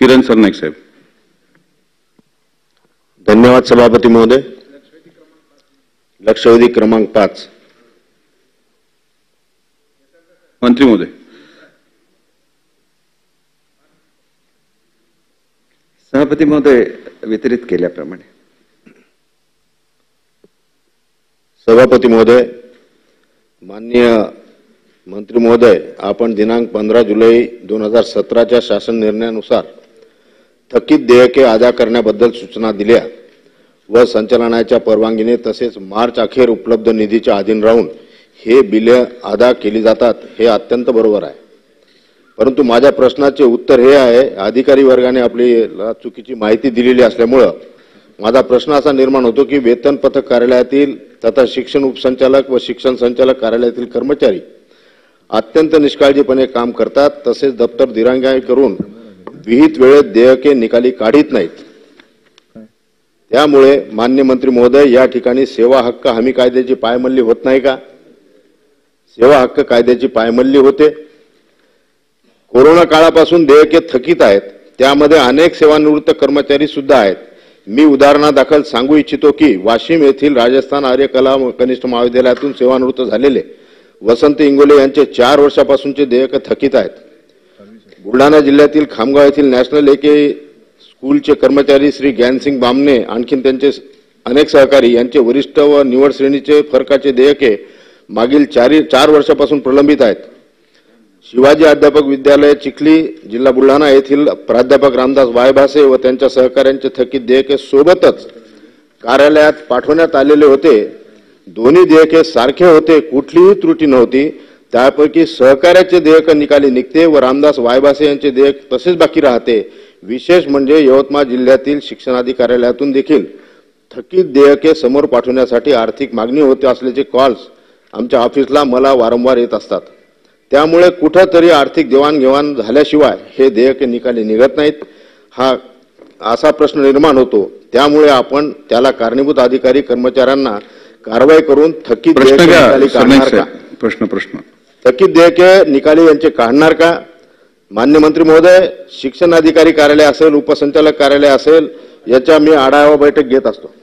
किरण सरनाईक साहेब. धन्यवाद सभापती महोदय. लक्षवेधी क्रमांक 5. मंत्री महोदय. सभापती महोदय, वितरित केल्याप्रमाणे. सभापती महोदय, माननीय मंत्री महोदय, आपण दिनांक 15 जुलै 2017च्या शासन निर्णयानुसार थकीत देयके अदा करण्याबद्दल सूचना दिल्या व संचालनाच्या परवानगीने तसेच मार्च अखेर उपलब्ध निधीच्या अधीन राहून हे बिले अदा केली जातात, हे अत्यंत बरोबर आहे. परंतु माझ्या प्रश्नाचे उत्तर हे आहे, अधिकारी वर्गाने आपल्याला चुकीची माहिती दिलेली असल्यामुळे माझा प्रश्न असा निर्माण होतो की वेतन पथक कार्यालयातील तथा शिक्षण उपसंचालक व शिक्षण संचालक कार्यालयातील कर्मचारी अत्यंत निष्काळजीपणे काम करतात, तसेच दप्तर दिरंगाई करून विहित वेळेत देयके निकाली काढीत नाहीत. त्यामुळे माननीय मंत्री महोदय, या ठिकाणी सेवा हक्क हमी कायद्याची पायमल्ली होत नाही का? सेवा हक्क कायद्याची पायमल्ली होते. कोरोना काळापासून देयके थकीत आहेत, त्यामध्ये अनेक सेवानिवृत्त कर्मचारी सुद्धा आहेत. मी उदाहरणादाखल सांगू इच्छितो की वाशिम येथील राजस्थान आर्य कला कनिष्ठ महाविद्यालयातून सेवानिवृत्त झालेले वसंत इंगोले यांचे 4 वर्षापासूनचे देयक थकीत आहेत. बुलढाणा जिल्ह्यातील खामगाव येथील नॅशनल एके स्कूलचे कर्मचारी श्री ज्ञानसिंग बामणे आणखीन त्यांचे अनेक सहकारी यांचे वरिष्ठ व निवड श्रेणीचे फरकाचे देयके मागील 4 वर्षापासून प्रलंबित आहेत. शिवाजी अध्यापक विद्यालय चिखली जिल्हा बुलढाणा येथील प्राध्यापक रामदास वायभासे व त्यांच्या सहकाऱ्यांचे थकीत देयके सोबतच कार्यालयात पाठवण्यात आलेले होते. दोन्ही देयके सारखे होते, कुठलीही त्रुटी नव्हती. त्यापैकी सहकार्याचे देयक निकाली निघते व रामदास वायभासे यांचे देयक तसेच बाकी राहते. विशेष म्हणजे यवतमाळ जिल्ह्यातील शिक्षणाधिकाऱ्यालयातून देखील थकीत देयके समोर पाठवण्यासाठी आर्थिक मागणी होते असल्याचे कॉल्स आमच्या ऑफिसला मला वारंवार येत असतात. त्यामुळे कुठेतरी आर्थिक देवाणघेवाण झाल्याशिवाय हे देयके निकाली निघत नाहीत, हा असा प्रश्न निर्माण होतो. त्यामुळे आपण त्याला कारणीभूत अधिकारी कर्मचाऱ्यांना कारवाई करून थकीत देयके निकाली काढणार का? थकीत देयके निकाली यांचे काढणार का? मान्य मंत्री महोदय, शिक्षण अधिकारी कार्यालय असेल, उपसंचालक कार्यालय असेल, याच्या मी आढावा बैठक घेत असतो.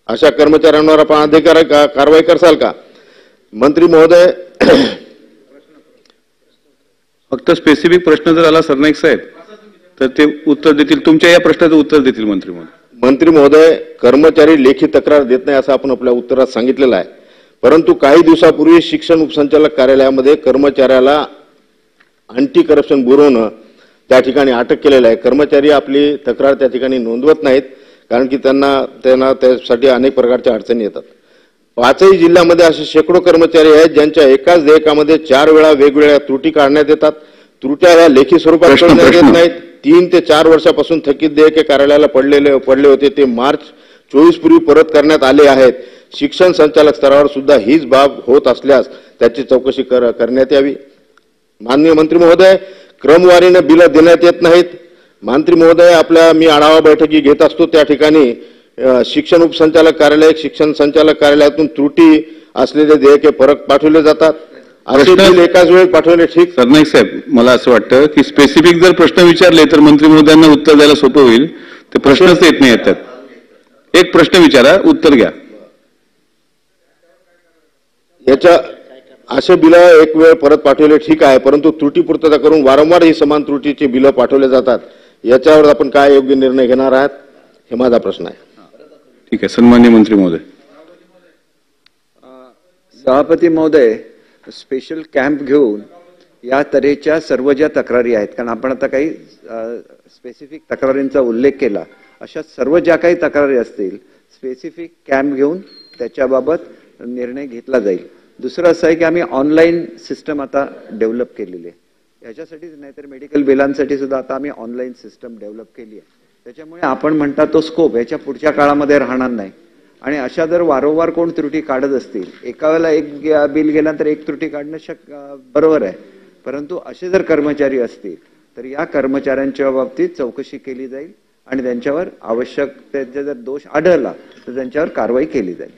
अशा कर्मचाऱ्यांवर आपण अधिकारी कारवाई करसाल का? मंत्री महोदय, फक्त स्पेसिफिक प्रश्न जर आला सरनाईक साहेब तर ते उत्तर देतील, तुमच्या या प्रश्नाचं उत्तर देतील मंत्री महोदय. मंत्री महोदय, कर्मचारी लेखी तक्रार देत नाही असं आपण आपल्या उत्तरात सांगितलेलं आहे. परंतु काही दिवसापूर्वी शिक्षण उपसंचालक कार्यालयामध्ये कर्मचाऱ्याला अँटी करप्शन ब्युरोनं त्या ठिकाणी अटक केलेलं आहे. कर्मचारी आपली तक्रार त्या ठिकाणी नोंदवत नाहीत, कारण की त्यांना त्यासाठी अनेक प्रकारच्या अडचणी येतात. 5ही जिल्ह्यामध्ये असे शेकडो कर्मचारी आहेत ज्यांच्या एकाच देयकामध्ये 4 वेळा वेगवेगळ्या त्रुटी काढण्यात येतात. त्रुट्या ह्या लेखी स्वरूपात करण्यात येत नाहीत. 3 ते 4 वर्षापासून थकीत देयके कार्यालयाला पडले होते, ते मार्च 24 पूर्वी परत करण्यात आले आहेत. शिक्षण संचालक स्तरावर सुद्धा हीच बाब होत असल्यास त्याची चौकशी करण्यात यावी. माननीय मंत्री महोदय, क्रमवारीने बिलं देण्यात येत नाहीत. मंत्री महोदय, मी आढावा बैठकी घेत असतो, त्या ठिकाणी शिक्षण उपसंचालक कार्यालय, शिक्षण संचालक कार्यालयातून त्रुटी असलेले देयके परत पाठवले जातात. असे बिल एकाच वेळी पाठवले ठीक? सरनाईक साहेब, मला असं वाटतं की स्पेसिफिक जर प्रश्न विचारले तर मंत्री महोदयांना उत्तर द्यायला सोपं होईल. ते प्रश्नच येत नाही येतात. एक प्रश्न विचारा, उत्तर घ्या. याच्या असे बिल एक वेळ परत पाठवले ठीक आहे, परंतु त्रुटी पूर्तता करून वारंवार ही समान त्रुटीची बिलं पाठवले जातात. याच्यावर आपण काय योग्य निर्णय घेणार आहात, हे माझा प्रश्न आहे. ठीक आहे. सन्माननीय मंत्री महोदय. सभापती महोदय, स्पेशल कॅम्प घेऊन या तऱ्हेच्या सर्व ज्या तक्रारी आहेत, कारण आपण आता काही स्पेसिफिक तक्रारींचा उल्लेख केला, अशा सर्व ज्या काही तक्रारी असतील स्पेसिफिक कॅम्प घेऊन त्याच्याबाबत निर्णय घेतला जाईल. दुसरं असं आहे की आम्ही ऑनलाईन सिस्टम आता डेव्हलप केलेली आहे. याच्यासाठीच नाही तर मेडिकल बिलांसाठी सुद्धा आता आम्ही ऑनलाईन सिस्टम डेव्हलप केली आहे. त्याच्यामुळे आपण म्हणता तो स्कोप याच्या पुढच्या काळामध्ये राहणार नाही. आणि अशा जर वारंवार कोण त्रुटी काढत असतील, एका वेळेला एक बिल गेल्यानंतर एक त्रुटी काढणं बरोबर आहे, परंतु असे जर कर्मचारी असतील तर या कर्मचाऱ्यांच्या बाबतीत चौकशी केली जाईल आणि त्यांच्यावर आवश्यक त्यांचा जर दोष आढळला तर त्यांच्यावर कारवाई केली जाईल.